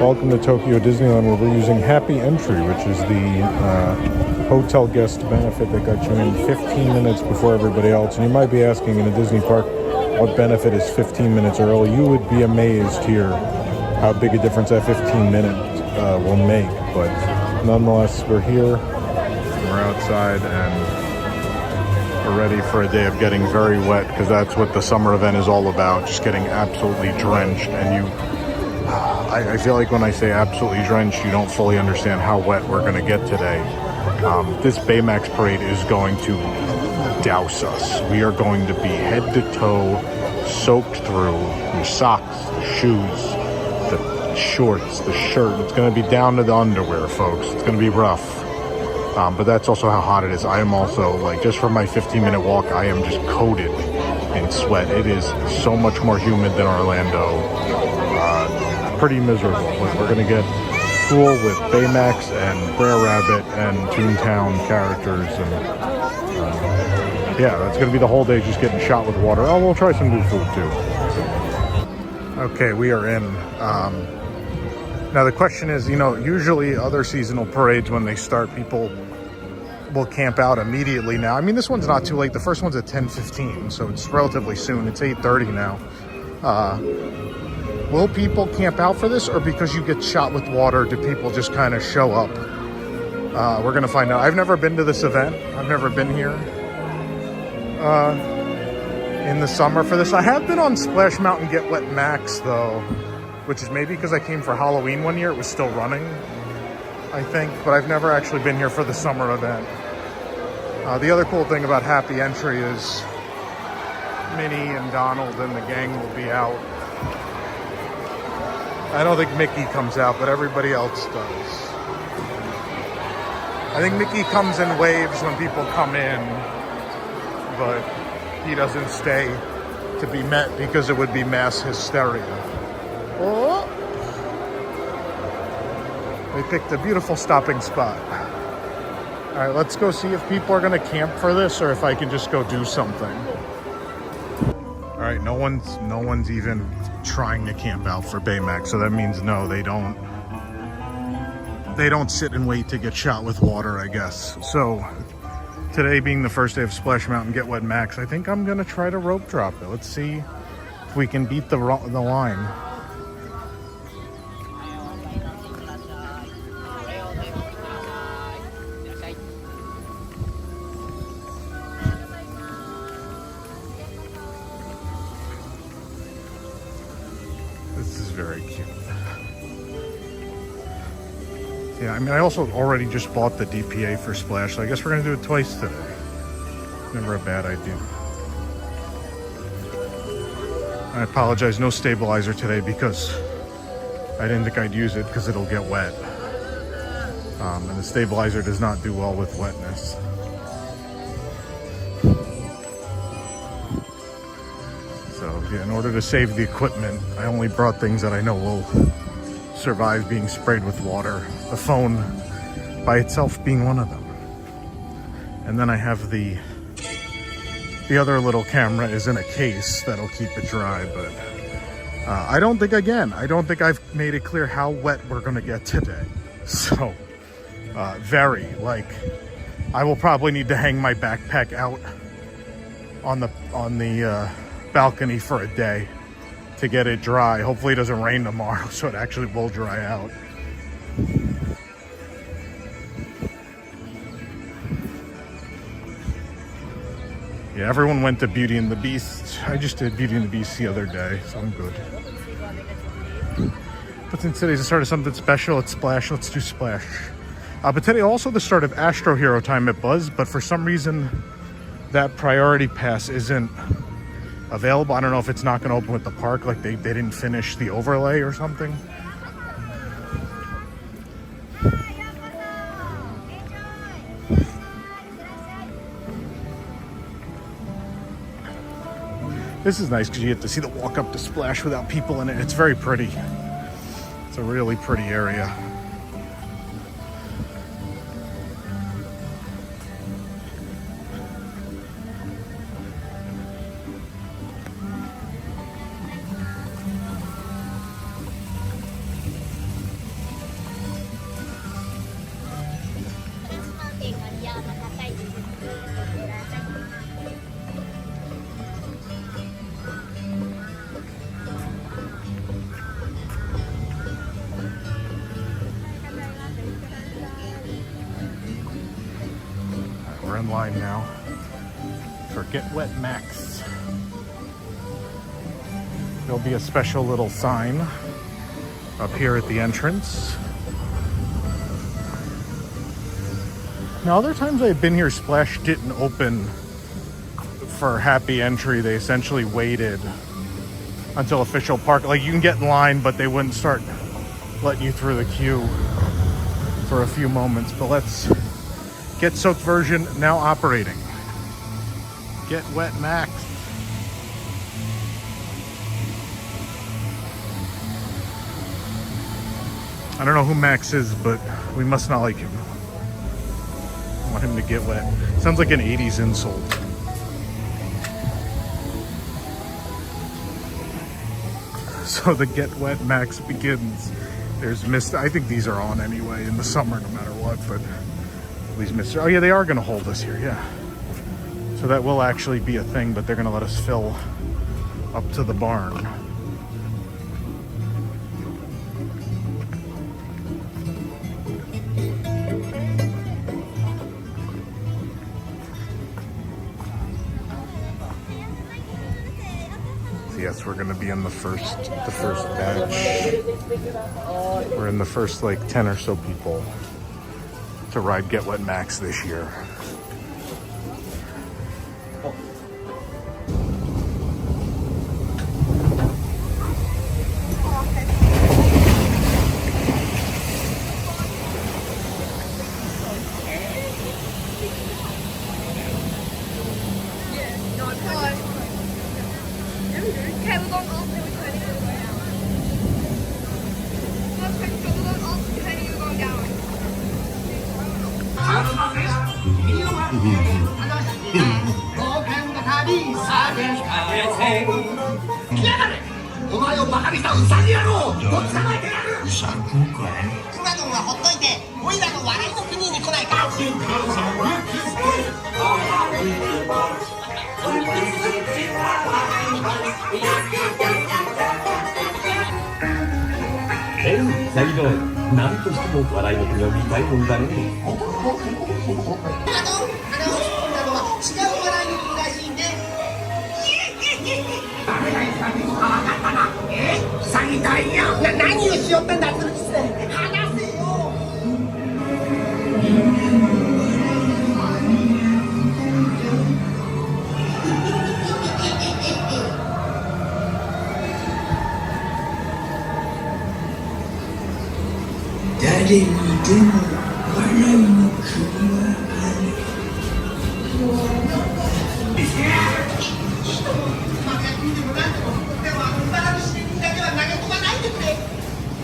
Welcome to Tokyo Disneyland, where we're using Happy Entry, which is the hotel guest benefit that got you in 15 minutes before everybody else. And you might be asking, in a Disney park, what benefit is 15 minutes early? You would be amazed here how big a difference that 15 minutes will make. But nonetheless, we're here, we're outside, and we're ready for a day of getting very wet, because that's what the summer event is all about, just getting absolutely drenched. And I feel like when I say absolutely drenched, you don't fully understand how wet we're going to get today. This Baymax parade is going to douse us. We are going to be head to toe soaked through your socks, the shoes, the shorts, the shirt. It's going to be down to the underwear, folks. It's going to be rough. But that's also how hot it is. I am also, like, just for my 15-minute walk, I am just coated in sweat. It is so much more humid than Orlando. Pretty miserable, but we're gonna get cool with Baymax and Brer Rabbit and Toontown characters, and yeah, that's gonna be the whole day, just getting shot with water. Oh, we'll try some new food too. Okay, we are in. Now the question is, you know, usually other seasonal parades, when they start, people will camp out immediately now. I mean, this one's not too late. The first one's at 10:15, so it's relatively soon. It's 8:30 now. Will people camp out for this, or because you get shot with water, do people just kind of show up? We're going to find out. I've never been to this event. I've never been here in the summer for this. I have been on Splash Mountain Get Wet Max, though, which is maybe because I came for Halloween one year. It was still running, I think, but I've never actually been here for the summer event. The other cool thing about Happy Entry is Minnie and Donald and the gang will be out. I don't think Mickey comes out, but everybody else does. I think Mickey comes in waves when people come in, but he doesn't stay to be met because it would be mass hysteria. Oh! They picked a beautiful stopping spot. All right, let's go see if people are going to camp for this, or if I can just go do something. All right, no one's even trying to camp out for Baymax, so that means no, they don't sit and wait to get shot with water, I guess. So today being the first day of Splash Mountain Get Wet Max, I think I'm gonna try to rope drop it. Let's see if we can beat the line. This is very cute. Yeah, I mean, I also already just bought the DPA for Splash, so I guess we're gonna do it twice today. Never a bad idea. I apologize, no stabilizer today because I didn't think I'd use it because it'll get wet. And the stabilizer does not do well with wetness. So yeah, in order to save the equipment, I only brought things that I know will survive being sprayed with water. The phone by itself being one of them. And then I have the other little camera is in a case that'll keep it dry, but I don't think I've made it clear how wet we're gonna get today. So I will probably need to hang my backpack out on the balcony for a day to get it dry. Hopefully it doesn't rain tomorrow, so it actually will dry out. Yeah, everyone went to Beauty and the Beast. I just did Beauty and the Beast the other day, so I'm good. But since today's the start of something special, it's Splash. Let's do Splash. But today also the start of Astro Hero time at Buzz, but for some reason that priority pass isn't available. I don't know if it's not going to open with the park, like they didn't finish the overlay or something. This is nice because you get to see the walk up to Splash without people in it. It's very pretty. It's a really pretty area. in line now for Get Wet Max. There'll be a special little sign up here at the entrance. Now, other times I've been here, Splash didn't open for happy entry. They essentially waited until official park. Like, you can get in line, but they wouldn't start letting you through the queue for a few moments. But let's Get Soaked version now operating. Get Wet Max. I don't know who Max is, but we must not like him. I want him to get wet. Sounds like an 80s insult. So the Get Wet Max begins. There's Mist. I think these are on anyway in the summer, no matter what. But these Mr. Oh yeah, they are going to hold us here. Yeah. So that will actually be a thing, but they're going to let us fill up to the barn. Yes, we're gonna be in the first batch. We're in the first like 10 or so people to ride Get Wet Max this year. Okay, we're going off, then we're turning and we're going down. Okay, so we're going off, turning and we're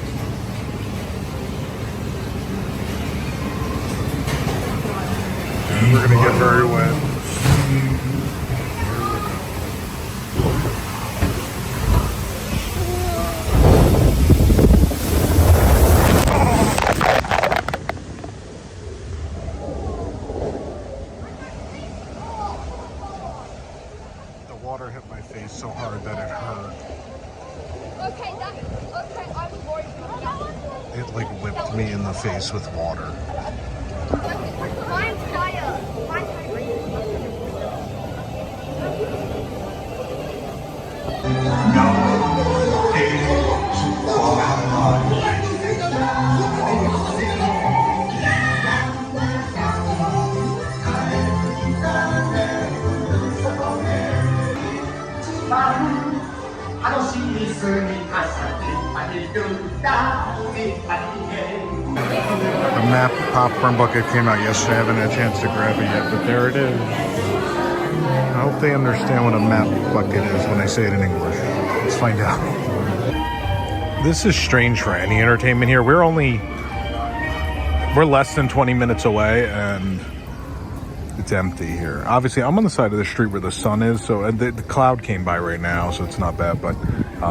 going down. We're gonna get very wet. The water hit my face so hard that it hurt. Okay, I was worried about that. It like whipped me in the face with water. Mine's higher. Mine's higher. The map popcorn bucket came out yesterday. I haven't had a chance to grab it yet, but there it is. I hope they understand what a map bucket is when I say it in English. Let's find out. This is strange for any entertainment here. We're less than 20 minutes away and it's empty here. Obviously, I'm on the side of the street where the sun is, so the cloud came by right now, so it's not bad, but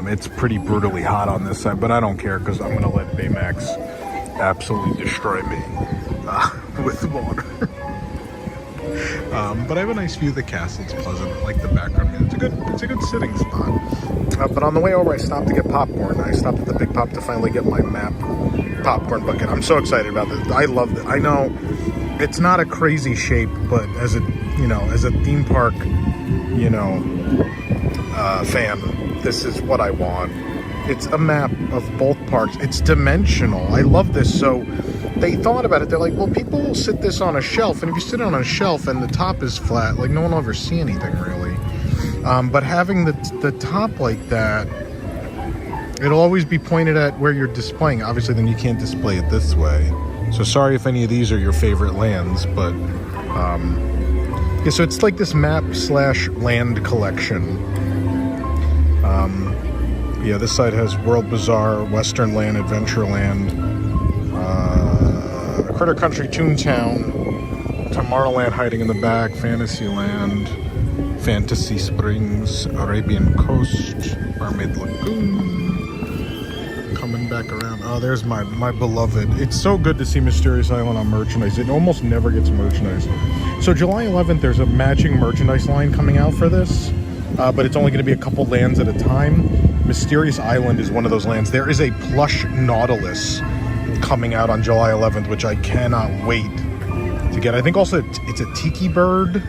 it's pretty brutally hot on this side, but I don't care because I'm going to let Baymax absolutely destroy me with water. But I have a nice view of the castle. It's pleasant. I like the background. It's a good sitting spot. But on the way over, I stopped to get popcorn. I stopped at the Big Pop to finally get my map popcorn bucket. I'm so excited about this. I love it. I know it's not a crazy shape, but as a, as a theme park, fan, this is what I want. It's a map of both parks. It's dimensional. I love this. So they thought about it. They're like, well, people will sit this on a shelf, and if you sit on a shelf and the top is flat, like no one will ever see anything really. But having the top like that, it'll always be pointed at where you're displaying. Obviously, then you can't display it this way. So sorry if any of these are your favorite lands, but yeah. So it's like this map/land collection. Yeah, this side has World Bazaar, Western Land, Adventureland, Critter Country, Toontown, Tomorrowland hiding in the back, Fantasyland, Fantasy Springs, Arabian Coast, Mermaid Lagoon. Coming back around. Oh, there's my beloved. It's so good to see Mysterious Island on merchandise. It almost never gets merchandise. So July 11th, there's a matching merchandise line coming out for this, but it's only going to be a couple lands at a time. Mysterious Island is one of those lands. There is a plush Nautilus coming out on July 11th, which I cannot wait to get. I think also it's a tiki bird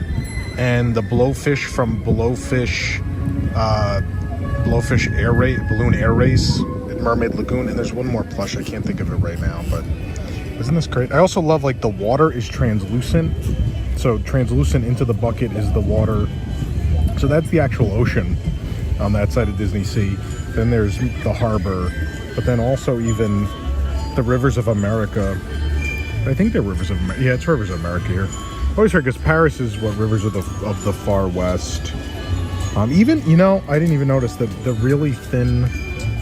and the blowfish from Blowfish Balloon Air Race at Mermaid Lagoon. And there's one more plush. I can't think of it right now, but isn't this great? I also love, like, the water is translucent. So translucent into the bucket is the water. So that's the actual ocean on that side of Disney Sea. Then there's the harbor, but then also even the rivers of America. I think they're rivers of America. Yeah, it's rivers of America here. I always heard, because Paris is what, rivers of the far west. Even, I didn't even notice that the really thin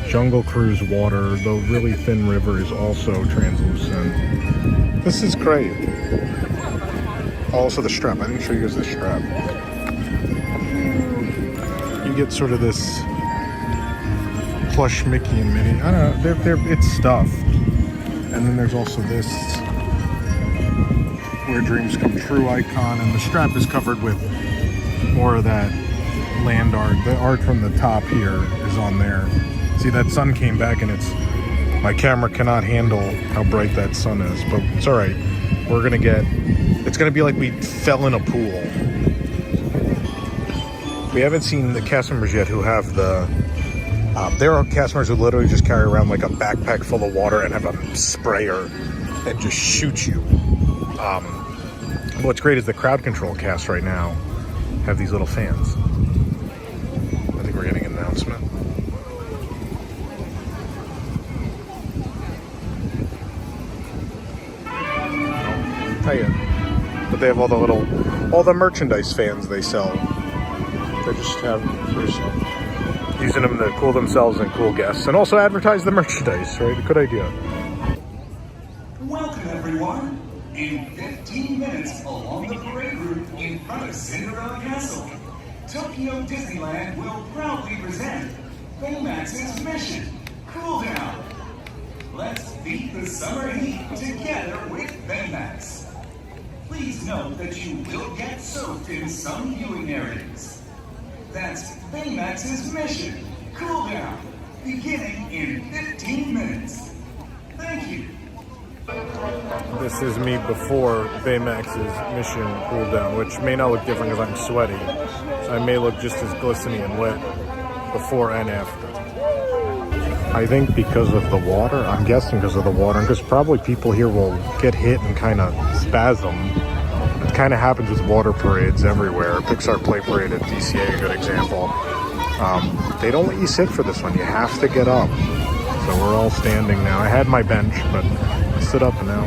Jungle Cruise water, the really thin river, is also translucent. This is great. Also the strap. I didn't show you guys the strap. You get sort of this plush Mickey and Minnie. I don't know. It's stuffed. And then there's also this Where Dreams Come True icon, and the strap is covered with more of that land art. The art from the top here is on there. See, that sun came back, and my camera cannot handle how bright that sun is, but it's all right. It's gonna be like we fell in a pool. We haven't seen the cast members yet who have there are cast members who literally just carry around like a backpack full of water and have a sprayer that just shoots you. What's great is the crowd control cast right now have these little fans. I think we're getting an announcement. No, not yet. But they have all the merchandise fans they sell. They're just using them to cool themselves and cool guests, and also advertise the merchandise, right? Good idea. Welcome, everyone. In 15 minutes along the parade route in front of Cinderella Castle, Tokyo Disneyland will proudly present Baymax's Mission, Cool Down. Let's beat the summer heat together with Baymax. Please note that you will get soaked in some viewing areas. That's Baymax's Mission, Cool Down, beginning in 15 minutes. Thank you. This is me before Baymax's Mission Cool Down, which may not look different because I'm sweaty. So I may look just as glistening and wet before and after. I think because of the water, I'm guessing because of the water, and because probably people here will get hit and kind of spasm. It kind of happens with water parades everywhere. Pixar Play Parade at DCA, a good example. They don't let you sit for this one. You have to get up. So we're all standing now. I had my bench, but I stood up now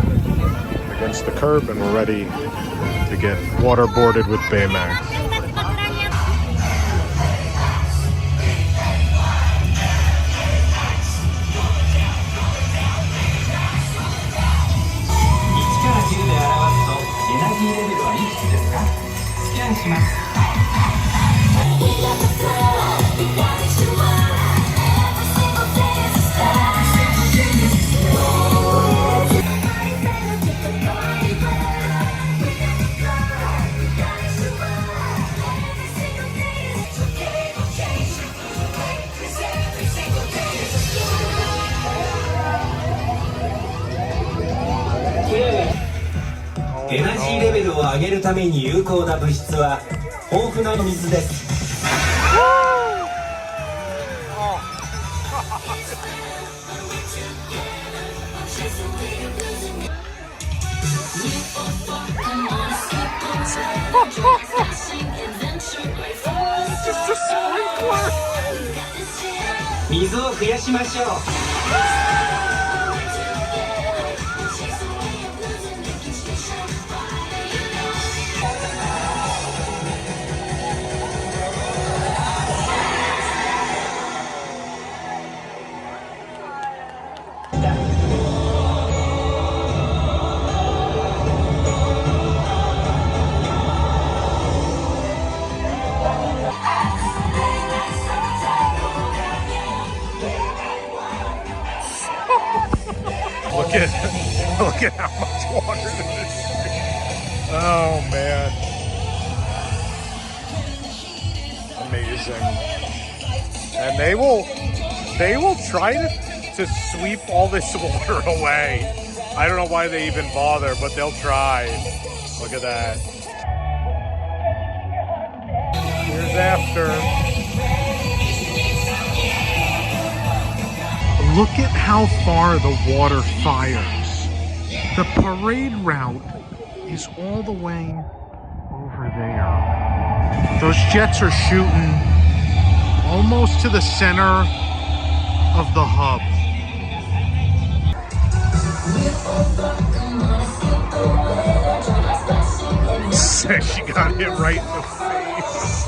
against the curb, and we're ready to get waterboarded with Baymax. 上げるために有効な物質は豊富な水です。水を増やしましょう。Look at how much water there is. Oh man. Amazing. And they will try to sweep all this water away. I don't know why they even bother, but they'll try. Look at that. Here's after. Look at how far the water fires. The parade route is all the way over there. Those jets are shooting almost to the center of the hub. She got hit right in the face.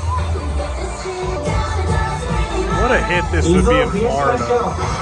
What a hit this would be in Florida.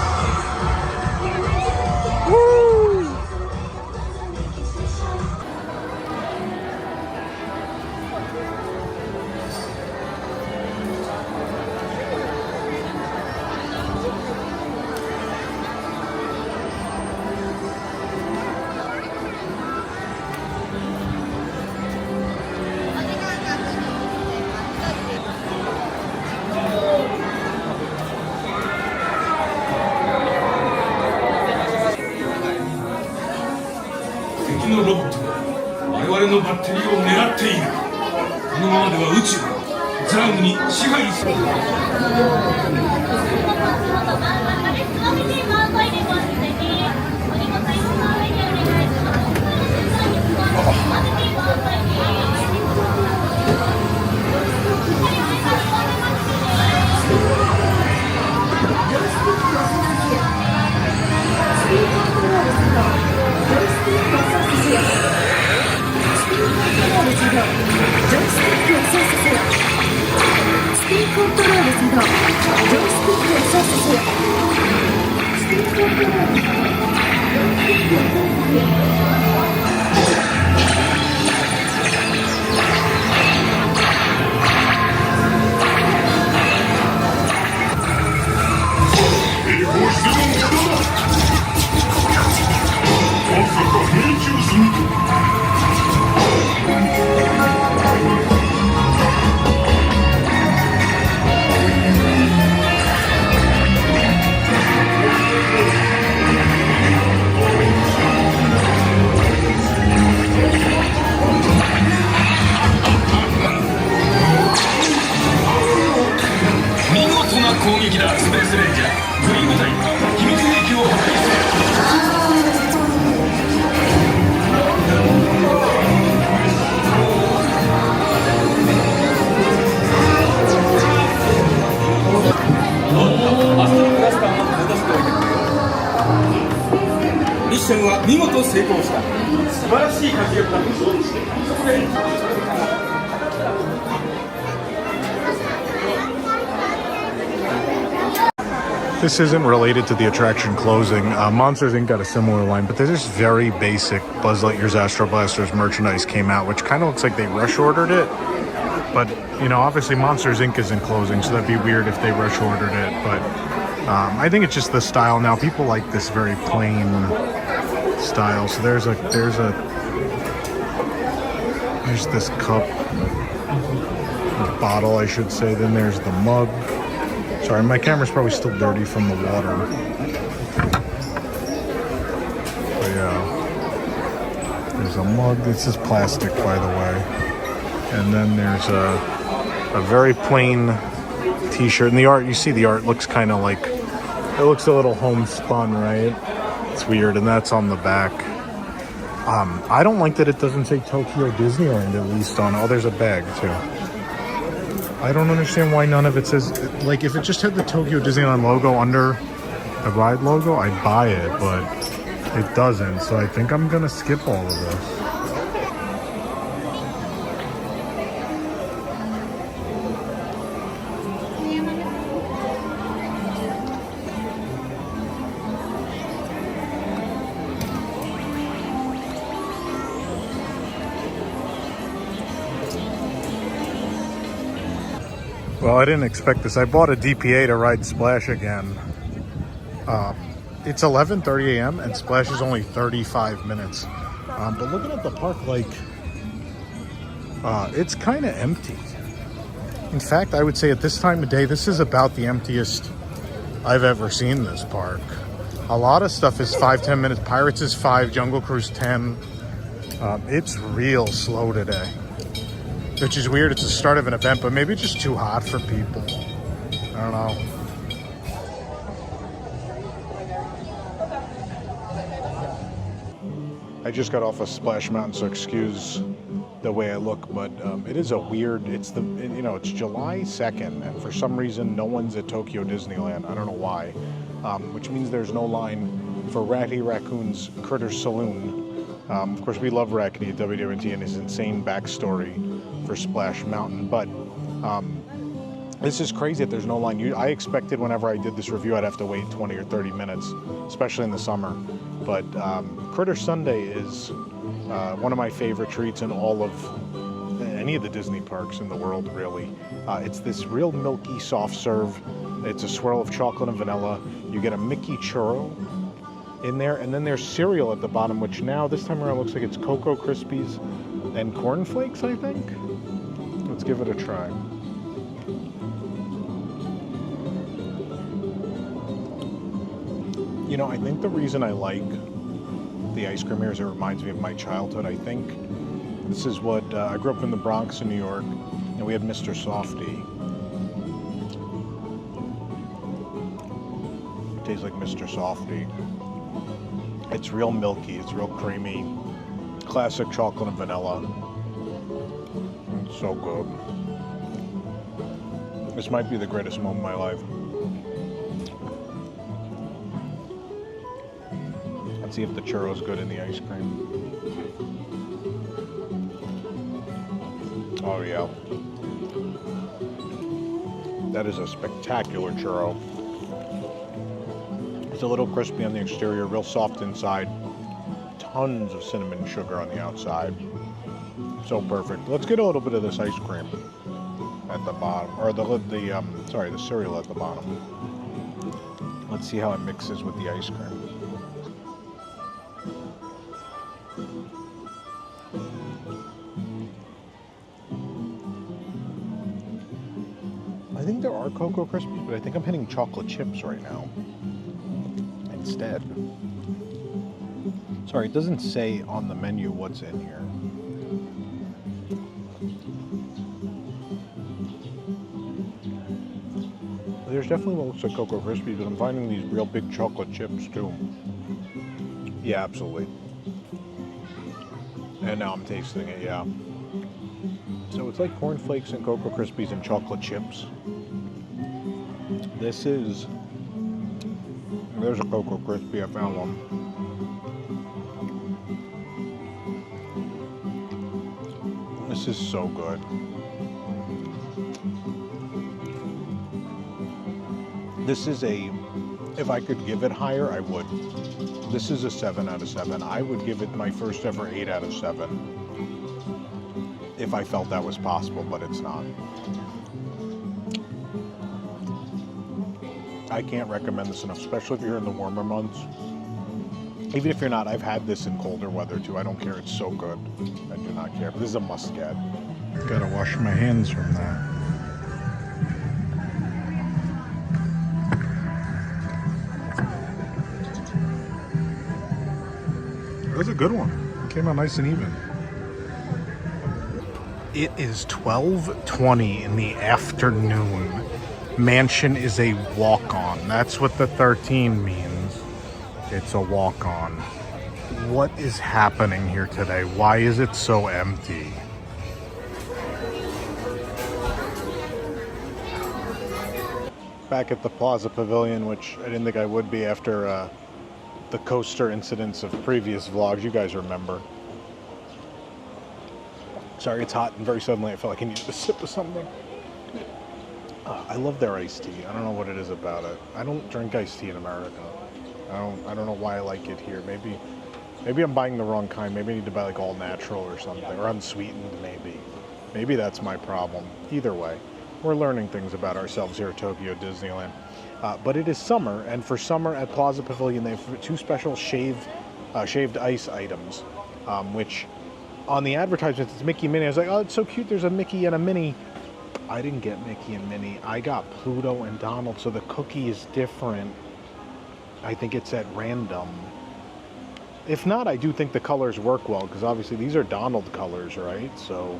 This isn't related to the attraction closing. Monsters Inc. got a similar line, but there's very basic Buzz Lightyear's Astro Blasters merchandise came out, which kind of looks like they rush ordered it. But, you know, obviously Monsters Inc. isn't closing, so that'd be weird if they rush ordered it. But I think it's just the style now. People like this very plain style. So there's this cup, or bottle, I should say. Then there's the mug. Sorry, my camera's probably still dirty from the water. But yeah, There's a mug. This is plastic, by the way. And then there's a very plain t-shirt. And the art, you see the art looks kind of like, it looks a little homespun, right? It's weird. And that's on the back. I don't like that it doesn't say Tokyo Disneyland at least on. Oh, there's a bag too. I don't understand why none of it says, like, if it just had the Tokyo Disneyland logo under the ride logo, I'd buy it, but it doesn't. So I think I'm gonna skip all of this. Well, I didn't expect this. I bought a DPA to ride Splash again. It's 11:30 a.m. and Splash is only 35 minutes. But looking at the park, like, it's kind of empty. In fact, I would say at this time of day, this is about the emptiest I've ever seen this park. A lot of stuff is 5-10 minutes. Pirates is 5, Jungle Cruise 10. It's real slow today. Which is weird, it's the start of an event, but maybe it's just too hot for people. I don't know. I just got off of Splash Mountain, so excuse the way I look, but it is a weird, it's July 2nd, and for some reason no one's at Tokyo Disneyland. I don't know why. Which means there's no line for Ratty Raccoon's Critter Saloon. Of course, we love Rackety at WWT and his insane backstory for Splash Mountain, but this is crazy that there's no line. I expected whenever I did this review I'd have to wait 20 or 30 minutes, especially in the summer. But Critter Sunday is one of my favorite treats in all of any of the Disney parks in the world, really. It's this real milky, soft serve. It's a swirl of chocolate and vanilla. You get a Mickey churro in there, and then there's cereal at the bottom, which now, this time around, looks like it's Cocoa Krispies and Corn Flakes, I think. Let's give it a try. You know, I think the reason I like the ice cream here is it reminds me of my childhood. I think this is what, I grew up in the Bronx in New York, and we had Mr. Softy. It tastes like Mr. Softy. It's real milky, it's real creamy. Classic chocolate and vanilla. It's so good. This might be the greatest moment of my life. Let's see if the churro's good in the ice cream. Oh yeah. That is a spectacular churro. It's a little crispy on the exterior, real soft inside. Tons of cinnamon sugar on the outside. So perfect. Let's get a little bit of this ice cream at the bottom, or the cereal at the bottom. Let's see how it mixes with the ice cream. I think there are Cocoa Krispies, but I think I'm hitting chocolate chips right now instead. Sorry, it doesn't say on the menu what's in here. There's definitely what looks like Cocoa Krispies, but I'm finding these real big chocolate chips too. Yeah, absolutely. And now I'm tasting it, yeah. So it's like Corn Flakes and Cocoa Krispies and chocolate chips. This is... There's a Cocoa Krispie, I found one. This is so good. This is if I could give it higher, I would. This is a 7 out of 7. I would give it my first ever 8 out of 7. If I felt that was possible, but it's not. I can't recommend this enough, especially if you're in the warmer months. Even if you're not, I've had this in colder weather too. I don't care, it's so good. I do not care. But this is a must-get. Gotta wash my hands from that. That's a good one. Came out nice and even. It is 12:20 in the afternoon. Mansion is a walk-on. That's what the 13 means. It's a walk-on. What is happening here today? Why is it so empty? Back at the Plaza Pavilion, which I didn't think I would be after the coaster incidents of previous vlogs. You guys remember. Sorry, it's hot and very suddenly I felt like I needed a sip of something. I love their iced tea. I don't know what it is about it. I don't drink iced tea in America. I don't know why I like it here. Maybe I'm buying the wrong kind. Maybe I need to buy like all natural or something, or unsweetened maybe. Maybe that's my problem. Either way, we're learning things about ourselves here at Tokyo Disneyland. But it is summer, and for summer at Plaza Pavilion, they have two special shaved ice items, which on the advertisements it's Mickey and Minnie. I was like, oh, it's so cute. There's a Mickey and a Minnie. I didn't get Mickey and Minnie. I got Pluto and Donald, so the cookie is different. I think it's at random. If not, I do think the colors work well, because obviously these are Donald colors, right? So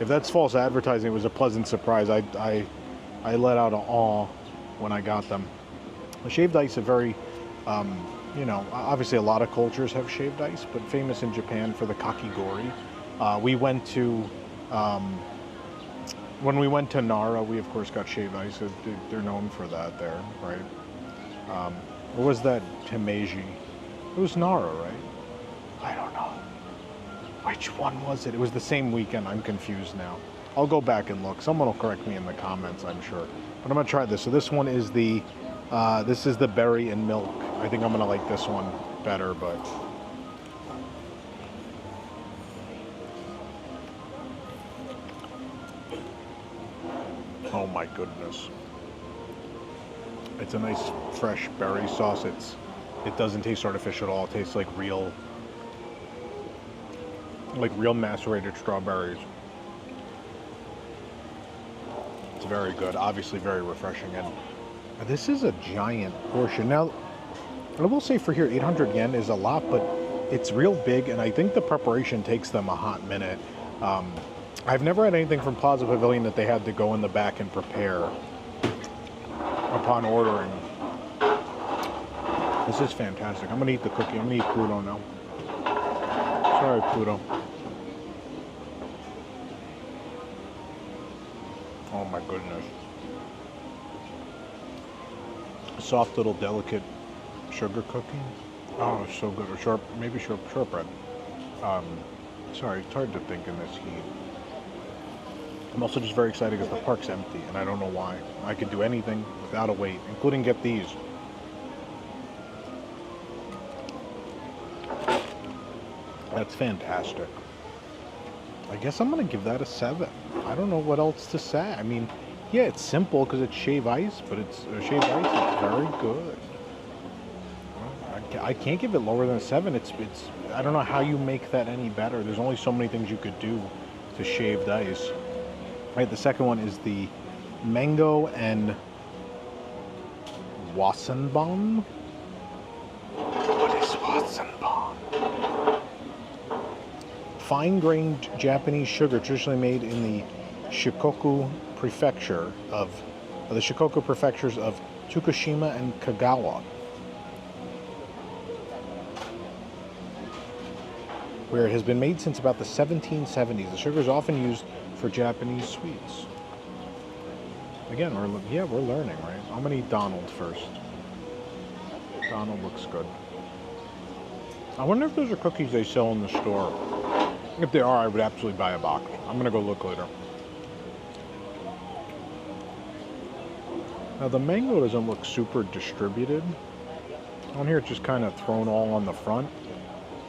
if that's false advertising, it was a pleasant surprise. I let out an awe when I got them. The shaved ice are very, you know, obviously a lot of cultures have shaved ice, but famous in Japan for the kakigori. We went to, when we went to Nara, we of course got shaved ice. They're known for that there, right? Or was that Himeji? It was Nara, right? I don't know. Which one was it? It was the same weekend. I'm confused now. I'll go back and look. Someone will correct me in the comments, I'm sure. But I'm gonna try this. So this one is the berry and milk. I think I'm gonna like this one better, but oh my goodness. It's a nice fresh berry sauce. It doesn't taste artificial at all. It tastes like real macerated strawberries. It's very good. Obviously very refreshing. And this is a giant portion. Now, I will say for here, 800 yen is a lot, but it's real big, and I think the preparation takes them a hot minute. I've never had anything from Plaza Pavilion that they had to go in the back and prepare upon ordering. This is fantastic. I'm gonna eat the cookie. I'm gonna eat Pluto now. Sorry, Pluto. Oh my goodness. Soft little delicate sugar cookie. Oh, it's so good. Or shortbread. Sorry, it's hard to think in this heat. I'm also just very excited because the park's empty, and I don't know why. I could do anything without a wait, including get these. That's fantastic. I guess I'm going to give that a 7. I don't know what else to say. I mean, yeah, it's simple because it's shaved ice, but shaved ice is very good. I can't give it lower than a 7. It's I don't know how you make that any better. There's only so many things you could do to shaved ice. Right, the second one is the mango and wasanban. What is wasanban? Fine-grained Japanese sugar traditionally made in the Shikoku prefecture of the Shikoku prefectures of Tokushima and Kagawa, where it has been made since about the 1770s. The sugar is often used for Japanese sweets. Again, we're learning, right? I'm gonna eat Donald first. Donald looks good. I wonder if those are cookies they sell in the store. If they are, I would absolutely buy a box. I'm gonna go look later. Now the mango doesn't look super distributed. On here it's just kind of thrown all on the front.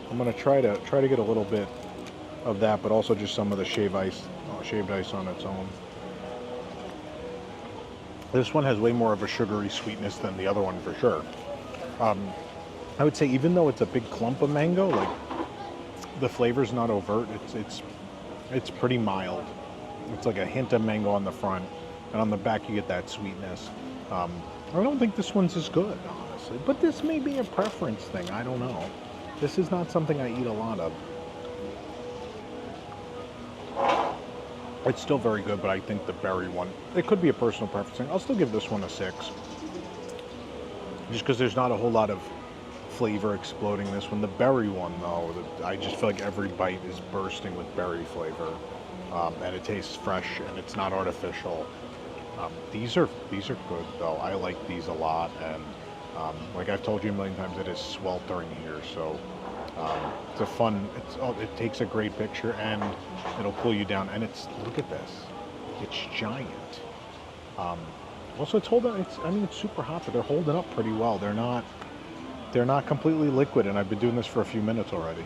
I'm gonna try to get a little bit of that, but also just some of the shaved ice on its own. This one has way more of a sugary sweetness than the other one for sure. I would say even though it's a big clump of mango, like the flavor's not overt. It's pretty mild. It's like a hint of mango on the front, and on the back you get that sweetness. I don't think this one's as good, honestly, but this may be a preference thing. I don't know. This is not something I eat a lot of. It's still very good, but I think the berry one, it could be a personal preference thing. I'll still give this one a 6. Just because there's not a whole lot of flavor exploding in this one. The berry one, though, I just feel like every bite is bursting with berry flavor. And it tastes fresh and it's not artificial. These are good, though. I like these a lot. And like I've told you a million times, it is sweltering here. So it's a fun, it takes a great picture and it'll pull you down. And look at this. It's giant. Also, it's super hot, but they're holding up pretty well. They're not completely liquid, and I've been doing this for a few minutes already.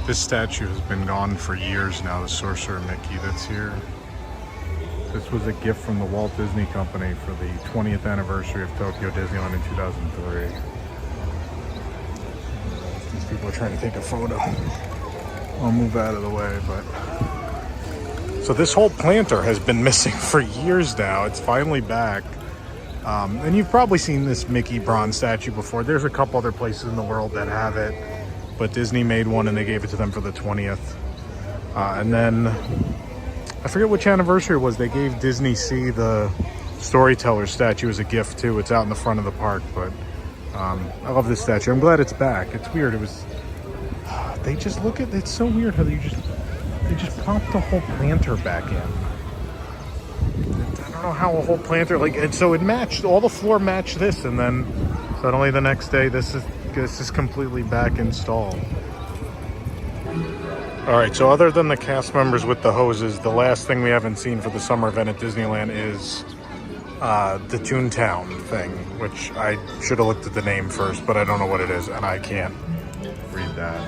This statue has been gone for years now, the Sorcerer Mickey that's here. This was a gift from the Walt Disney Company for the 20th anniversary of Tokyo Disneyland in 2003. These people are trying to take a photo. I'll move out of the way, but... So this whole planter has been missing for years now. It's finally back. And you've probably seen this Mickey bronze statue before. There's a couple other places in the world that have it, but Disney made one and they gave it to them for the 20th. And then, I forget which anniversary it was, they gave Disney Sea the storyteller statue as a gift too. It's out in the front of the park, but I love this statue. I'm glad it's back. It's weird. They just look at, it's so weird how they just popped the whole planter back in. I don't know how a whole planter, and so it matched, all the floor matched this, and then suddenly the next day this is completely back installed. Alright, so other than the cast members with the hoses, the last thing we haven't seen for the summer event at Disneyland is the Toontown thing, which I should have looked at the name first, but I don't know what it is, and I can't read that.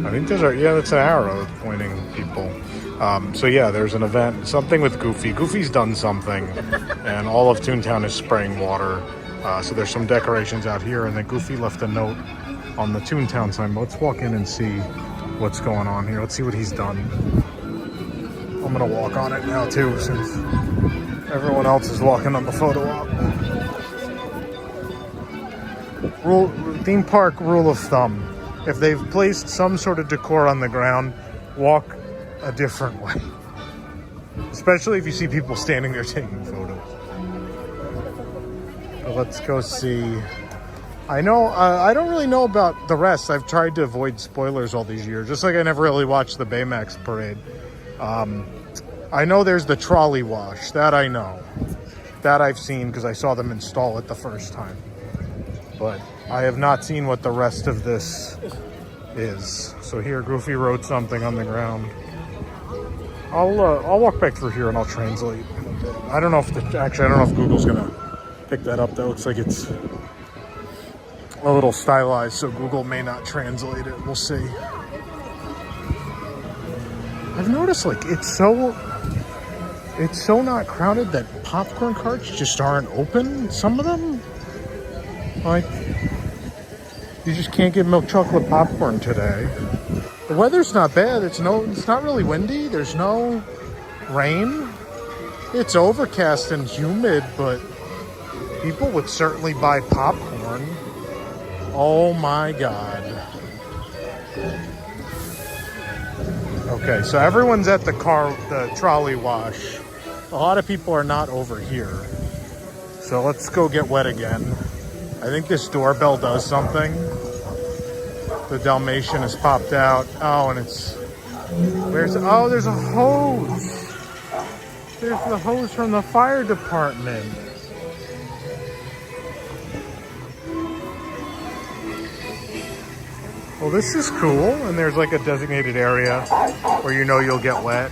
I think that's an arrow pointing people. So yeah, there's an event, something with Goofy. Goofy's done something, and all of Toontown is spraying water. So there's some decorations out here, and then Goofy left a note on the Toontown sign. Let's walk in and see what's going on here. Let's see what he's done. I'm gonna walk on it now too, since everyone else is walking on the photo op. Theme park rule of thumb: if they've placed some sort of decor on the ground, walk a different way. Especially if you see people standing there taking photos. But let's go see. I don't really know about the rest. I've tried to avoid spoilers all these years, just like I never really watched the Baymax parade. I know there's the trolley wash. That I know. That I've seen because I saw them install it the first time. But I have not seen what the rest of this is. So here, Goofy wrote something on the ground. I'll walk back through here and I'll translate. I don't know if Google's gonna pick that up. That looks like it's a little stylized, so Google may not translate it. We'll see. I've noticed it's so not crowded that popcorn carts just aren't open. Some of them, you just can't get milk chocolate popcorn today. The weather's not bad. It's not really windy. There's no rain. It's overcast and humid, but people would certainly buy popcorn. Oh my God. Okay, so everyone's at the trolley wash. A lot of people are not over here. So let's go get wet again. I think this doorbell does something. The Dalmatian has popped out. Oh, and there's a hose. There's the hose from the fire department. Well, this is cool. And there's a designated area where you'll get wet.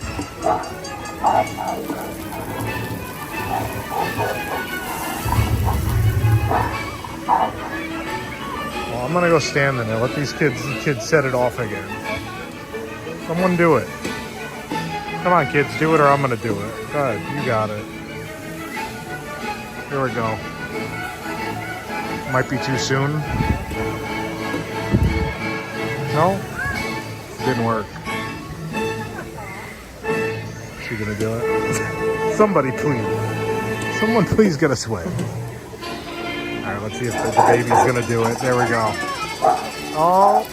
Well, I'm gonna go stand in there. Let these kids set it off again. Someone do it. Come on, kids, do it or I'm gonna do it. Go ahead, you got it. Here we go. Might be too soon. No? Didn't work. Is she gonna do it? Somebody please. Someone please get us wet. Alright, let's see if the baby's gonna do it. There we go. Oh,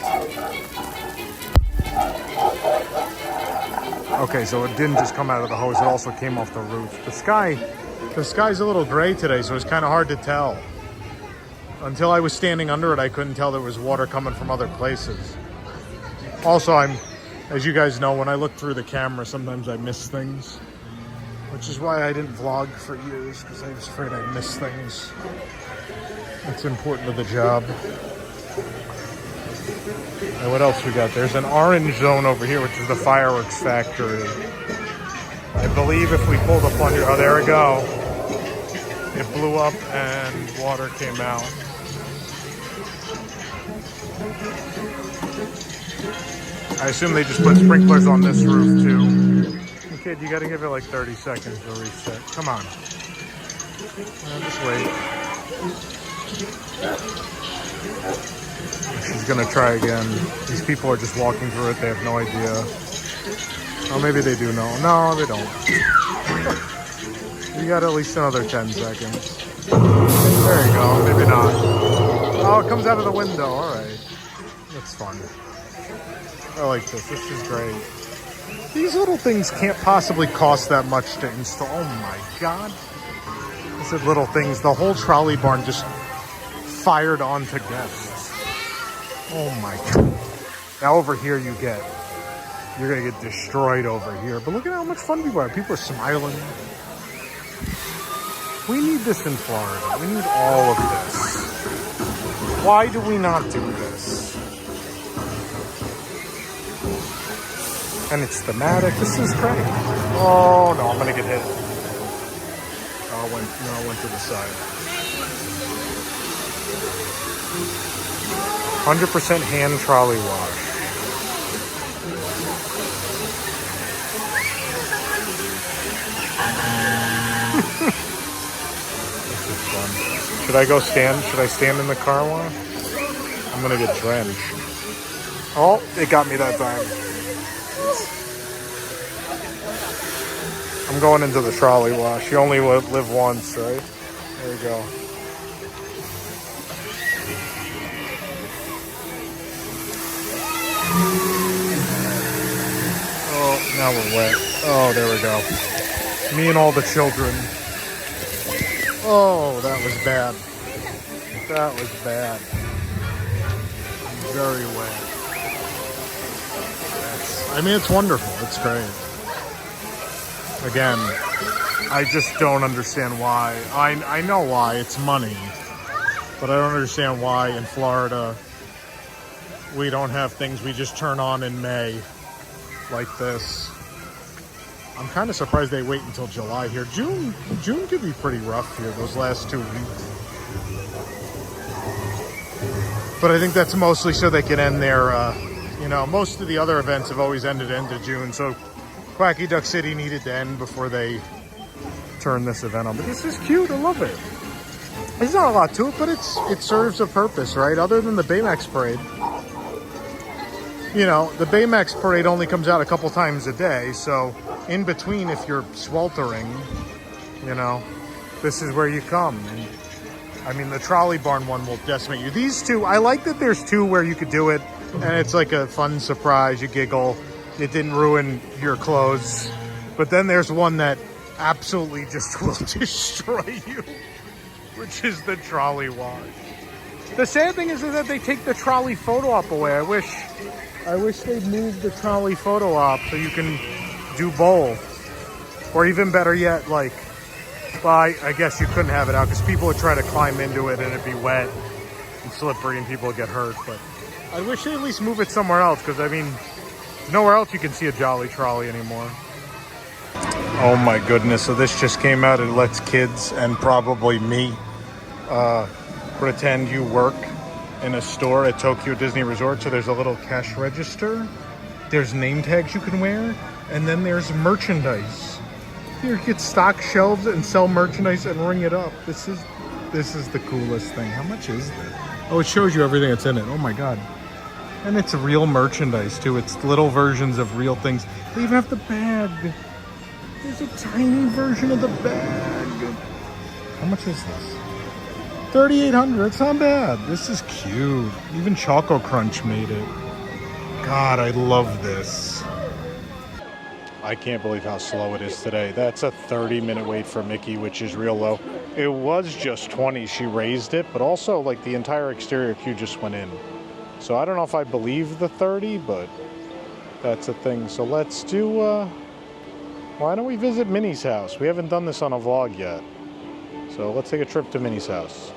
Okay, so it didn't just come out of the hose, it also came off the roof. The sky's a little gray today, so it's kind of hard to tell. Until I was standing under it, I couldn't tell there was water coming from other places. Also, as you guys know, when I look through the camera, sometimes I miss things. Which is why I didn't vlog for years, because I was afraid I'd miss things. It's important to the job. And what else we got? There's an orange zone over here, which is the fireworks factory. I believe if we pull the plunger, oh, there we go. It blew up and water came out. I assume they just put sprinklers on this roof too. Kid, you gotta give it like 30 seconds to reset. Come on. Just wait. She's gonna try again. These people are just walking through it. They have no idea. Oh, maybe they do know. No, they don't. You got at least another 10 seconds. There you go. Maybe not. Oh, it comes out of the window. All right. That's fun. I like this. This is great. These little things can't possibly cost that much to install. Oh my God. I said little things. The whole trolley barn just fired onto guests. Oh my God. Now over here you're going to get destroyed over here. But look at how much fun people have. People are smiling. We need this in Florida. We need all of this. Why do we not do this? And it's thematic. This is great. Oh no, I'm gonna get hit. Oh, it went to the side. 100% hand trolley wash. This is fun. Should I go stand? Should I stand in the car wash? I'm gonna get drenched. Oh, it got me that time. I'm going into the trolley wash. You only live once, right? There you go. Oh, now we're wet. Oh, there we go. Me and all the children. Oh, that was bad. That was bad. Very wet. I mean, it's wonderful. It's great. Again, I just don't understand why. I know why. It's money. But I don't understand why in Florida we don't have things we just turn on in May like this. I'm kind of surprised they wait until July here. June could be pretty rough here, those last 2 weeks. But I think that's mostly so they can end their, most of the other events have always ended end of June. So Quacky Duck City needed to end before they turn this event on. But this is cute. I love it. There's not a lot to it, but it serves a purpose, right? Other than the Baymax parade. You know, the Baymax parade only comes out a couple times a day. So in between, if you're sweltering, this is where you come. And I mean, the trolley barn one will decimate you. These two, I like that there's two where you could do it. And it's like a fun surprise. You giggle. It didn't ruin your clothes. But then there's one that absolutely just will destroy you, which is the trolley wash. The sad thing is that they take the trolley photo op away. I wish they'd move the trolley photo op so you can do both. Or even better yet, I guess you couldn't have it out because people would try to climb into it and it'd be wet and slippery and people would get hurt. But I wish they'd at least move it somewhere else because, I mean, nowhere else you can see a Jolly Trolley anymore. Oh my goodness, so this just came out. It lets kids and probably me pretend you work in a store at Tokyo Disney Resort. So there's a little cash register. There's name tags you can wear. And then there's merchandise. You get stock shelves and sell merchandise and ring it up. This is the coolest thing. How much is this? Oh, it shows you everything that's in it. Oh my God. And it's real merchandise too. It's little versions of real things. They even have the bag. There's a tiny version of the bag. How much is this? $3,800. It's not bad. This is cute. Even Choco Crunch made it. God, I love this. I can't believe how slow it is today. That's a 30-minute wait for Mickey, which is real low. It was just 20. She raised it, but also like the entire exterior queue just went in. So I don't know if I believe the 30, but that's a thing. So let's do, why don't we visit Minnie's house? We haven't done this on a vlog yet. So let's take a trip to Minnie's house.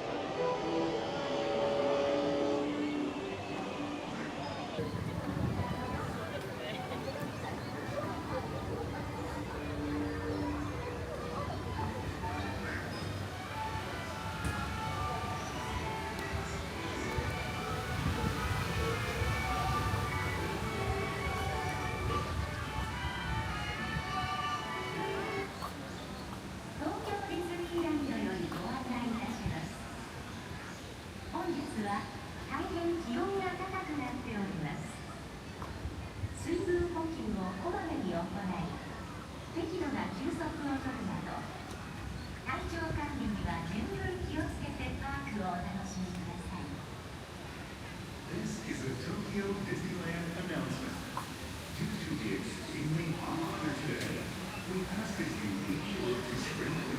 This is a Tokyo Disneyland announcement. Due to the extremely hot weather today, we ask that you make sure to sprinkle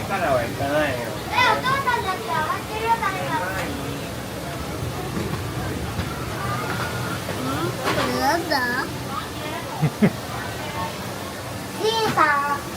からは行かないよ。お父さんだって上がってるよ、誰か。これなんだ兄さん。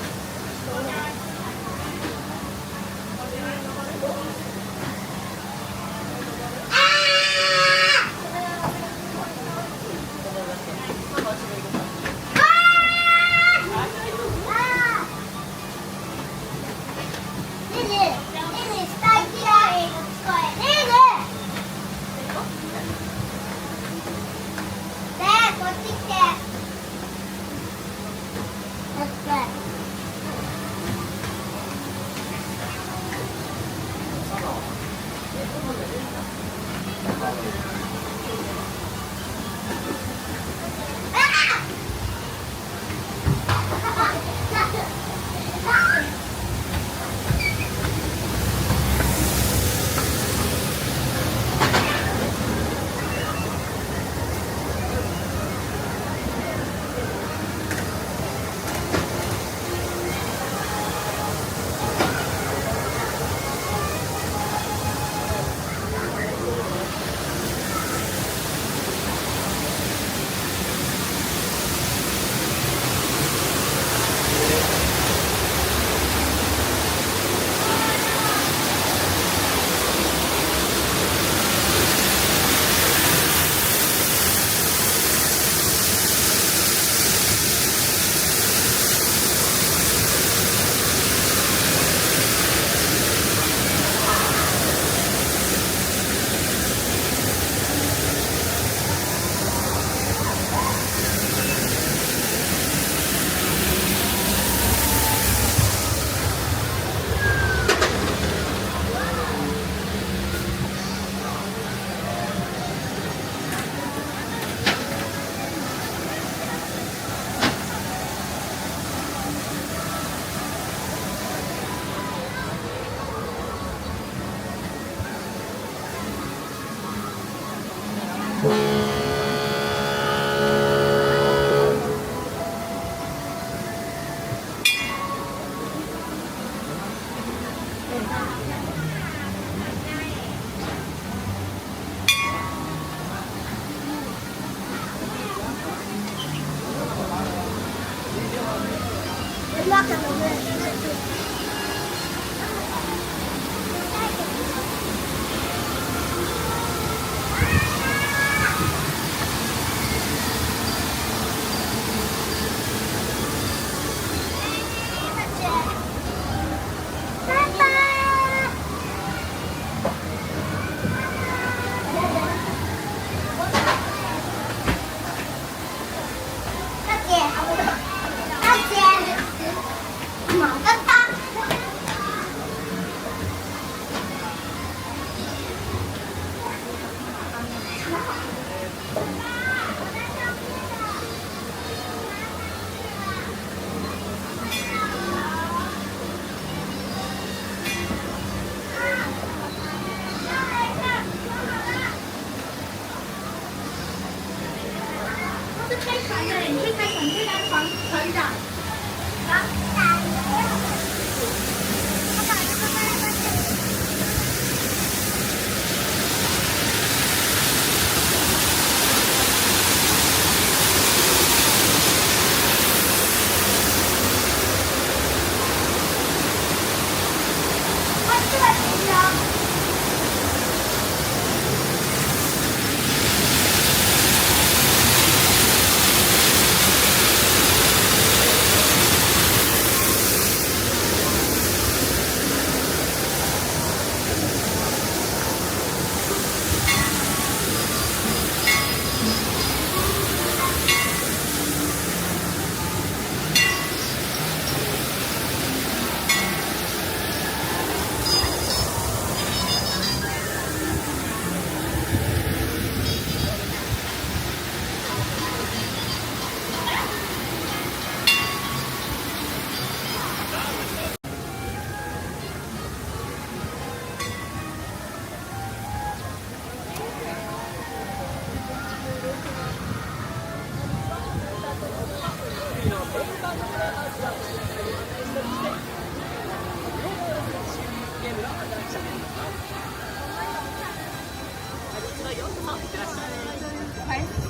船的，你去开船，你去当船长。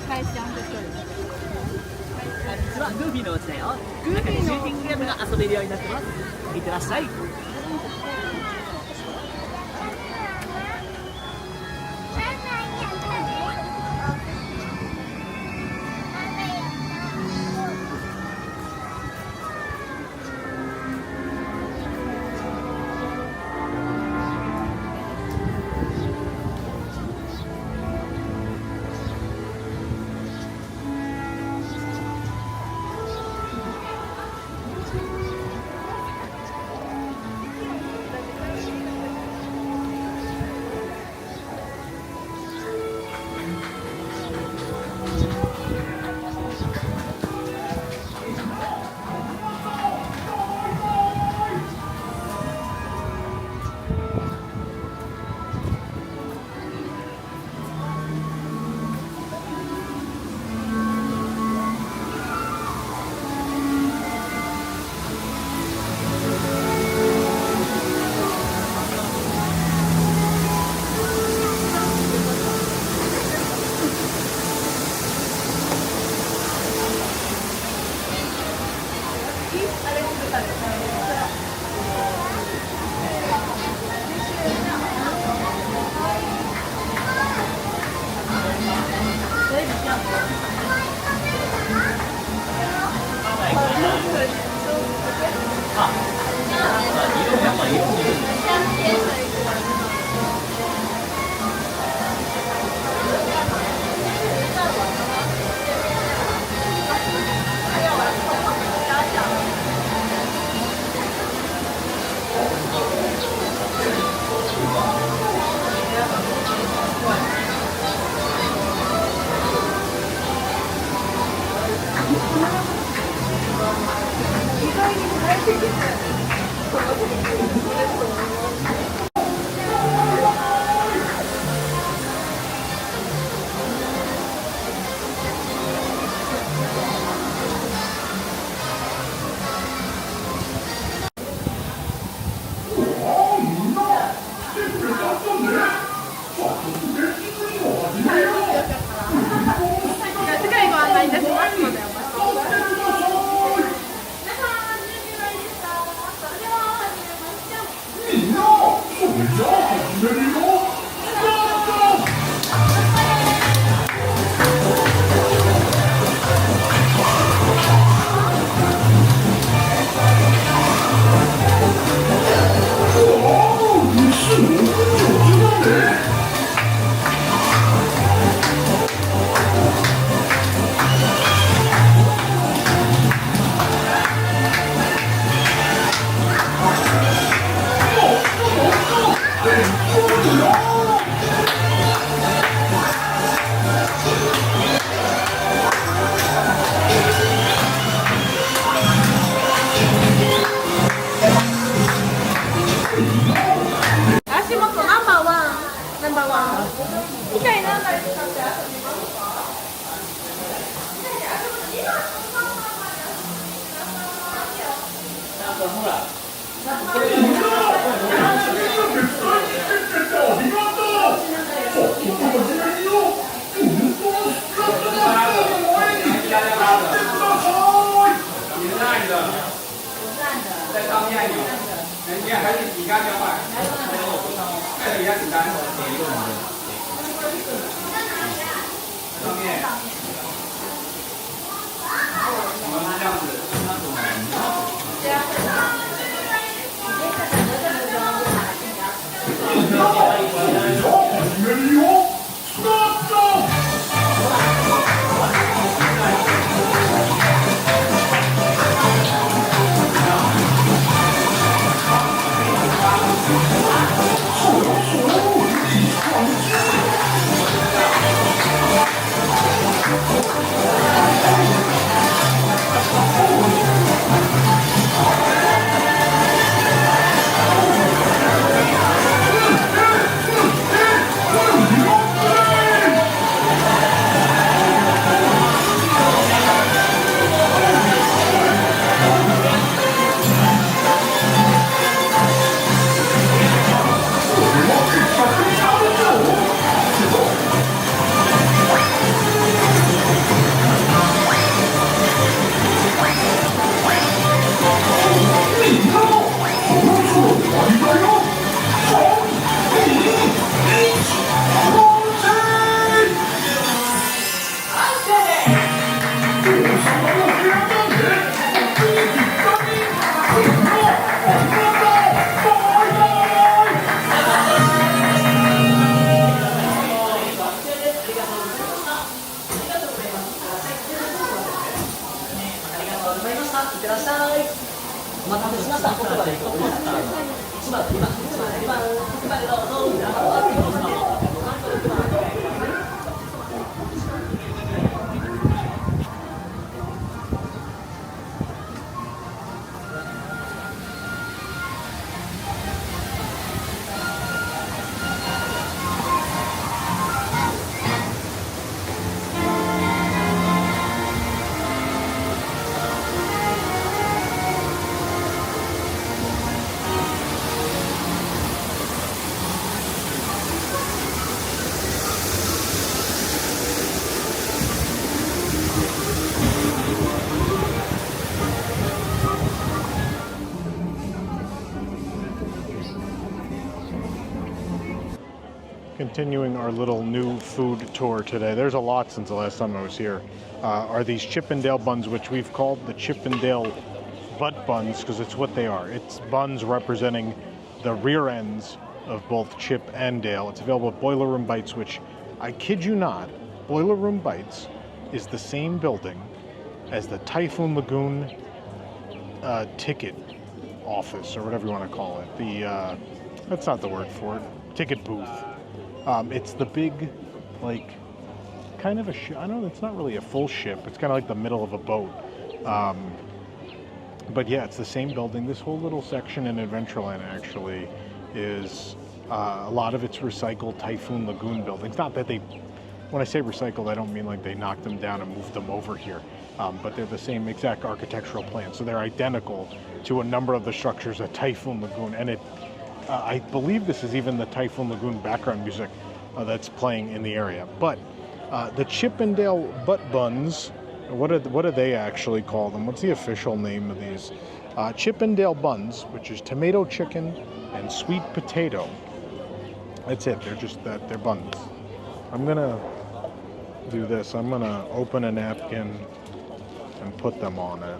開始やんでくる。実はグーフィーのうちだよ。中にシューティングゲームが遊べるようになってます。いってらっしゃい。機械何台使って遊びますか？ Continuing our little new food tour today. There's a lot since the last time I was here. Are these Chippendale buns, which we've called the Chippendale butt buns because it's what they are. It's buns representing the rear ends of both Chip and Dale. It's available at Boiler Room Bites, which, I kid you not, Boiler Room Bites is the same building as the Typhoon Lagoon ticket office, or whatever you want to call it. The that's not the word for it. Ticket booth. It's the big, like, kind of a ship. I don't know, it's not really a full ship. It's kind of like the middle of a boat. But yeah, it's the same building. This whole little section in Adventureland actually is, a lot of it's recycled Typhoon Lagoon buildings. Not that they, when I say recycled, I don't mean like they knocked them down and moved them over here. But they're the same exact architectural plan. So they're identical to a number of the structures at Typhoon Lagoon. And I believe this is even the Typhoon Lagoon background music that's playing in the area. But the Chippendale butt buns, what do they actually call them? What's the official name of these? Chippendale buns, which is tomato chicken and sweet potato. That's it. They're just that. They're buns. I'm gonna do this. I'm gonna open a napkin and put them on it.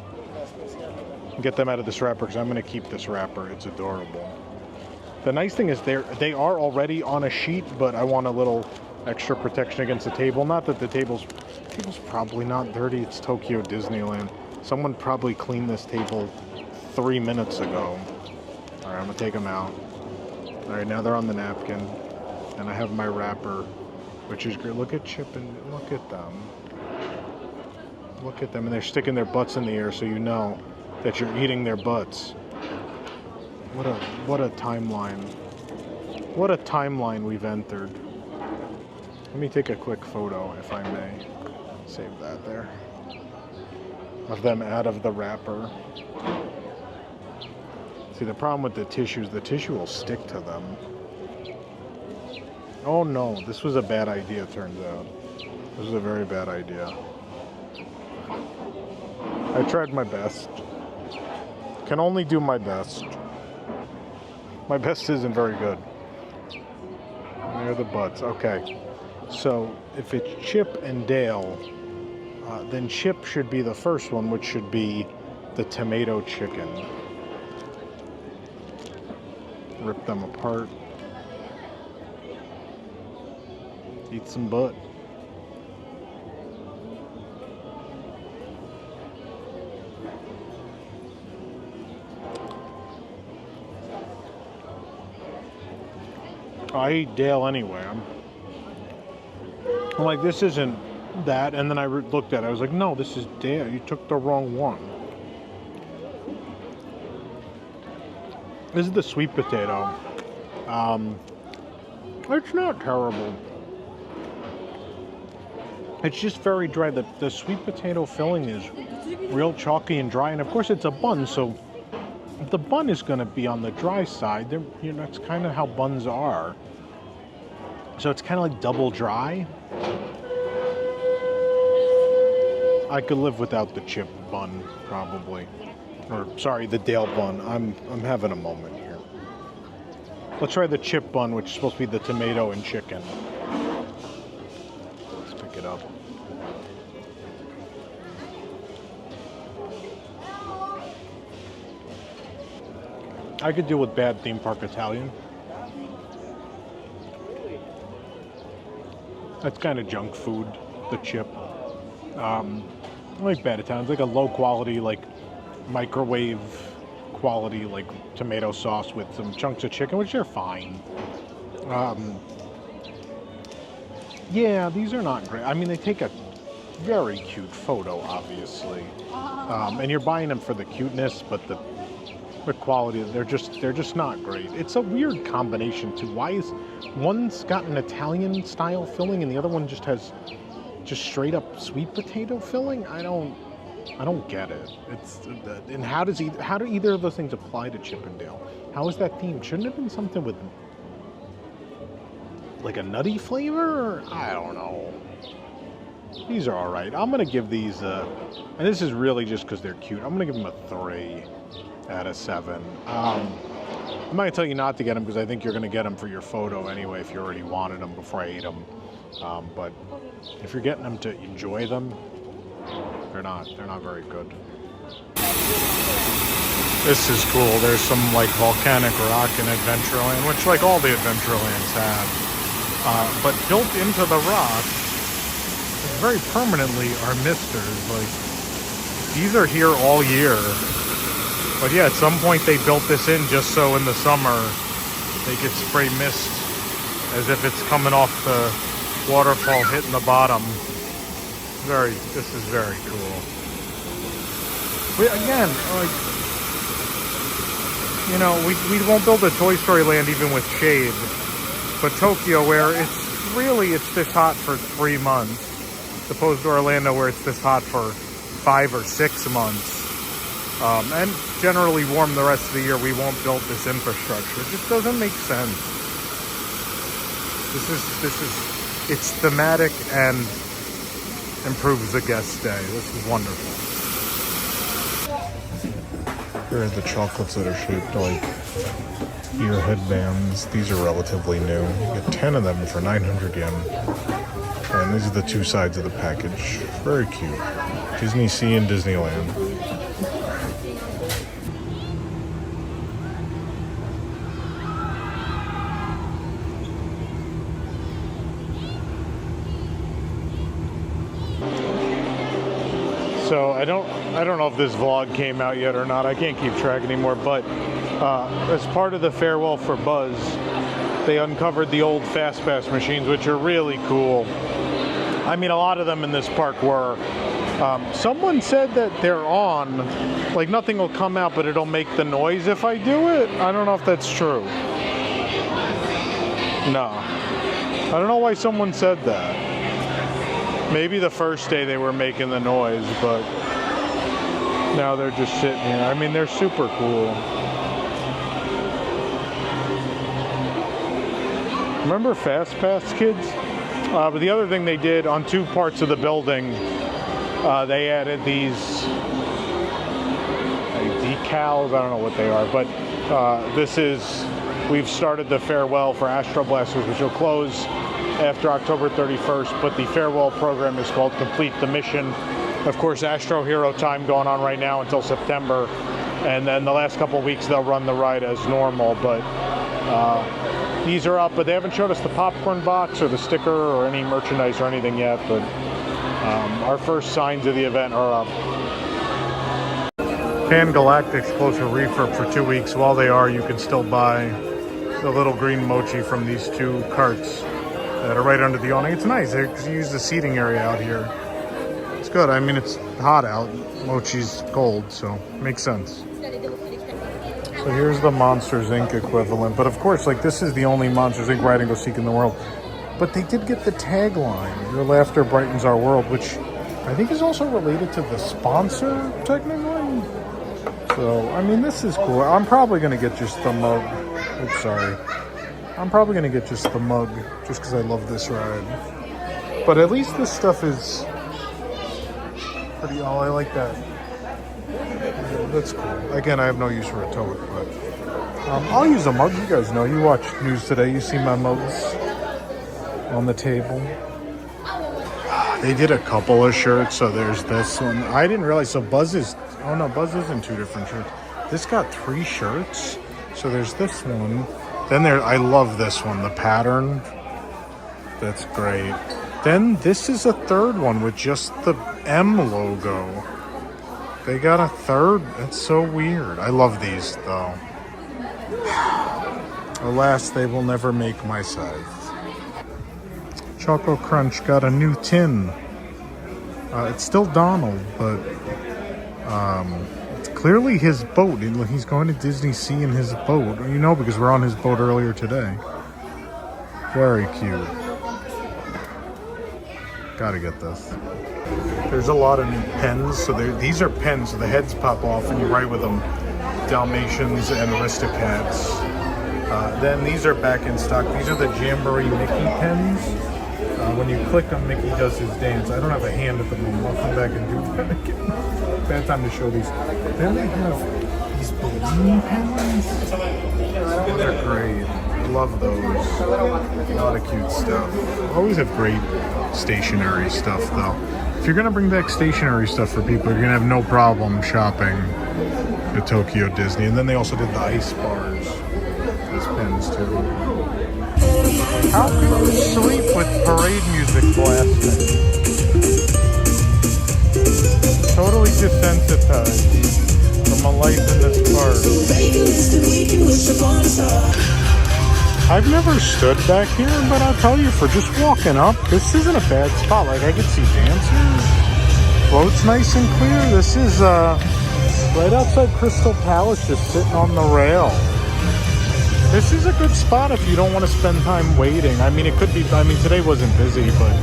Get them out of this wrapper because I'm gonna keep this wrapper. It's adorable. The nice thing is they are already on a sheet, but I want a little extra protection against the table. Not that the table's probably not dirty. It's Tokyo Disneyland. Someone probably cleaned this table 3 minutes ago. All right, I'm gonna take them out. All right, now they're on the napkin, and I have my wrapper, which is great. Look at Chip and look at them. Look at them, and they're sticking their butts in the air, so you know that you're eating their butts. What a timeline. What a timeline we've entered. Let me take a quick photo, if I may. Save that there. Of them out of the wrapper. See, the problem with the tissue will stick to them. Oh no, this was a bad idea, it turns out. This was a very bad idea. I tried my best. Can only do my best. My best isn't very good. There are the butts. Okay. So, if it's Chip and Dale, then Chip should be the first one, which should be the tomato chicken. Rip them apart. Eat some butt. I eat Dale anyway. I'm like, this isn't that. And then I looked at it. I was like, no, this is Dale. You took the wrong one. This is the sweet potato. It's not terrible. It's just very dry. The sweet potato filling is real chalky and dry. And of course it's a bun, so the bun is going to be on the dry side. You know, that's kind of how buns are. So it's kind of like double dry. I could live without the chip bun, probably. Or, sorry, the Dale bun. I'm having a moment here. Let's try the chip bun, which is supposed to be the tomato and chicken. Let's pick it up. I could deal with bad theme park Italian. That's kind of junk food, the chip. I like bad Italian. It's like a low quality, like microwave quality, like tomato sauce with some chunks of chicken, which are fine. Yeah, these are not great. I mean, they take a very cute photo, obviously. And you're buying them for the cuteness, but the quality, they're just not great. It's a weird combination too. Why is one's got an Italian style filling and the other one just has just straight up sweet potato filling? I don't get it. And how do either of those things apply to Chip and Dale? How is that themed? Shouldn't it have been something with like a nutty flavor? Or, I don't know. These are all right. I'm gonna give these and this is really just because they're cute. I'm gonna give them a 3 out of 7. I'm not gonna tell you not to get them because I think you're gonna get them for your photo anyway if you already wanted them before I ate them. But if you're getting them to enjoy them, they're not very good. This is cool. There's some like volcanic rock in Adventureland, which like all the Adventurelands have. But built into the rock, very permanently, are misters. Like these are here all year. But yeah, at some point they built this in just so in the summer they could spray mist as if it's coming off the waterfall hitting the bottom. This is very cool. Again, like, you know, we won't build a Toy Story land even with shade. But Tokyo, where it's this hot for 3 months, as opposed to Orlando where it's this hot for 5 or 6 months. And generally warm the rest of the year, we won't build this infrastructure. It just doesn't make sense. It's thematic and improves the guest stay. This is wonderful. Here are the chocolates that are shaped like ear headbands. These are relatively new. You get 10 of them for 900 yen. And these are the 2 sides of the package. Very cute. Disney Sea and Disneyland. So I don't know if this vlog came out yet or not. I can't keep track anymore. But as part of the farewell for Buzz, they uncovered the old Fast Pass machines, which are really cool. I mean, a lot of them in this park were. Someone said that they're on, like nothing will come out, but it'll make the noise if I do it. I don't know if that's true. No. I don't know why someone said that. Maybe the first day they were making the noise, but now they're just sitting here. I mean, they're super cool. Remember Fast Pass, kids? But the other thing they did on two parts of the building, they added these decals. I don't know what they are, but we've started the farewell for Astro Blasters, which will close after October 31st, but the farewell program is called Complete the Mission. Of course, Astro Hero Time going on right now until September, and then the last couple of weeks they'll run the ride as normal, but these are up, but they haven't showed us the popcorn box or the sticker or any merchandise or anything yet, but our first signs of the event are up. Pan Galactic's closed for refurb for 2 weeks. While they are, you can still buy the little green mochi from these two carts that are right under the awning. It's nice because you use the seating area out here. It's good. I mean, it's hot out. Mochi's cold, so it makes sense. So here's the Monsters Inc. equivalent. But of course, like, this is the only Monsters Inc. ride and go seek in the world. But they did get the tagline, "Your laughter brightens our world," which I think is also related to the sponsor, technically. So, I mean, this is cool. I'm probably going to get just the mug. Oops, sorry. I'm probably going to get just the mug, just because I love this ride. But at least this stuff is pretty, oh, I like that. That's cool. Again, I have no use for a tote, but I'll use a mug. You guys know. You watch news today. You see my mugs on the table. They did a couple of shirts, so there's this one. I didn't realize, so Buzz is, oh no, Buzz is in 2 different shirts. This got 3 shirts. So there's this one. Then I love this one, the pattern. That's great. Then this is a third one with just the M logo. They got a third. That's so weird. I love these though. Alas, they will never make my size. Choco Crunch got a new tin. It's still Donald, but it's clearly his boat. He's going to Disney Sea in his boat. You know, because we're on his boat earlier today. Very cute. Gotta get this. There's a lot of new pens. So these are pens, so the heads pop off and you write with them. Dalmatians and Aristocats. Then these are back in stock. These are the Jamboree Mickey pens. When you click on Mickey does his dance. I don't have a hand at the moment. I'll come back and do that again. Bad time to show these. Then they have these balloon pens. They're great. I love those. A lot of cute stuff. Always have great stationery stuff though. If you're gonna bring back stationery stuff for people, you're gonna have no problem shopping at Tokyo Disney. And then they also did the ice bars. These pens too. How can you sleep with parade music blasting? Totally desensitized from a life in this park. I've never stood back here, but I'll tell you, for just walking up, this isn't a bad spot. Like, I can see dancers. Float's nice and clear. This is right outside Crystal Palace, just sitting on the rail. This is a good spot if you don't want to spend time waiting. I mean, it could be, I mean, today wasn't busy, but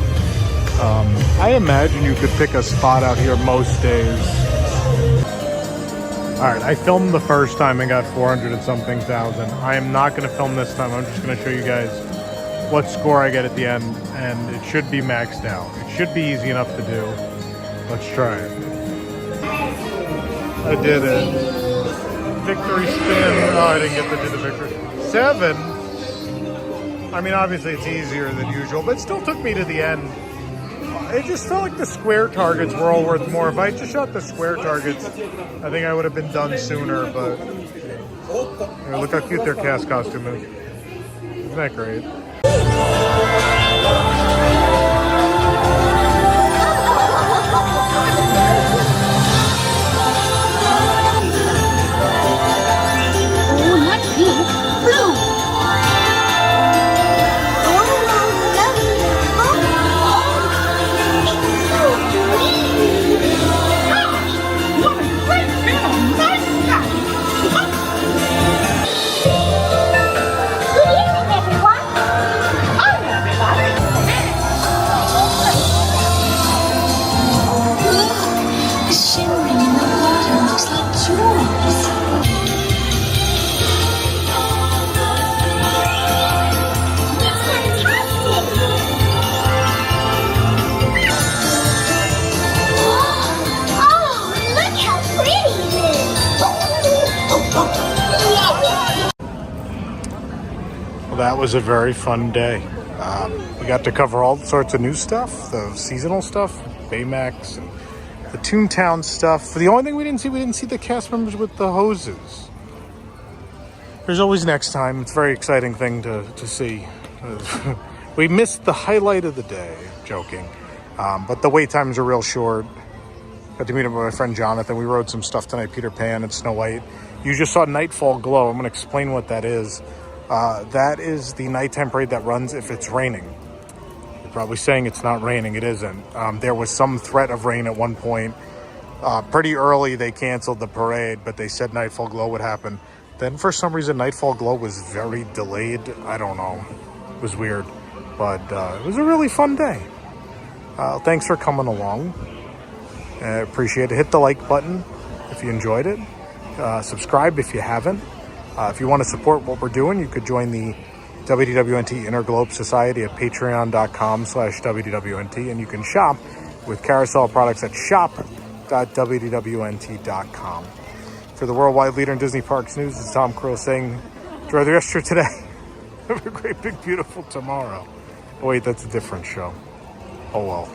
I imagine you could pick a spot out here most days. All right, I filmed the first time and got 400 and something thousand. I am not going to film this time. I'm just going to show you guys what score I get at the end, and it should be maxed out. It should be easy enough to do. Let's try it. I did it. Victory spin. Oh, I didn't get to do the victory. 7. I mean, obviously it's easier than usual, but it still took me to the end. It just felt like the square targets were all worth more. If I just shot the square targets, I think I would have been done sooner, but look how cute their cast costume is. Isn't that great? That was a very fun day. We got to cover all sorts of new stuff, the seasonal stuff, Baymax, and the Toontown stuff. The only thing we didn't see the cast members with the hoses. There's always next time. It's a very exciting thing to see. We missed the highlight of the day, joking. But the wait times are real short. Got to meet up with my friend Jonathan. We rode some stuff tonight, Peter Pan and Snow White. You just saw Nightfall Glow. I'm going to explain what that is. That is the nighttime parade that runs if it's raining. You're probably saying it's not raining. It isn't. There was some threat of rain at one point. Pretty early they canceled the parade, but they said Nightfall Glow would happen. Then for some reason Nightfall Glow was very delayed. I don't know. It was weird. But it was a really fun day. Thanks for coming along. I appreciate it. Hit the like button if you enjoyed it. Subscribe if you haven't. If you want to support what we're doing, you could join the WDWNT Interglobe Society at patreon.com/WDWNT, and you can shop with Carousel products at shop.WDWNT.com. For the worldwide leader in Disney Parks news, it's Tom Crow saying, enjoy the rest of your today. Have a great, big, beautiful tomorrow. Oh, wait, that's a different show. Oh, well.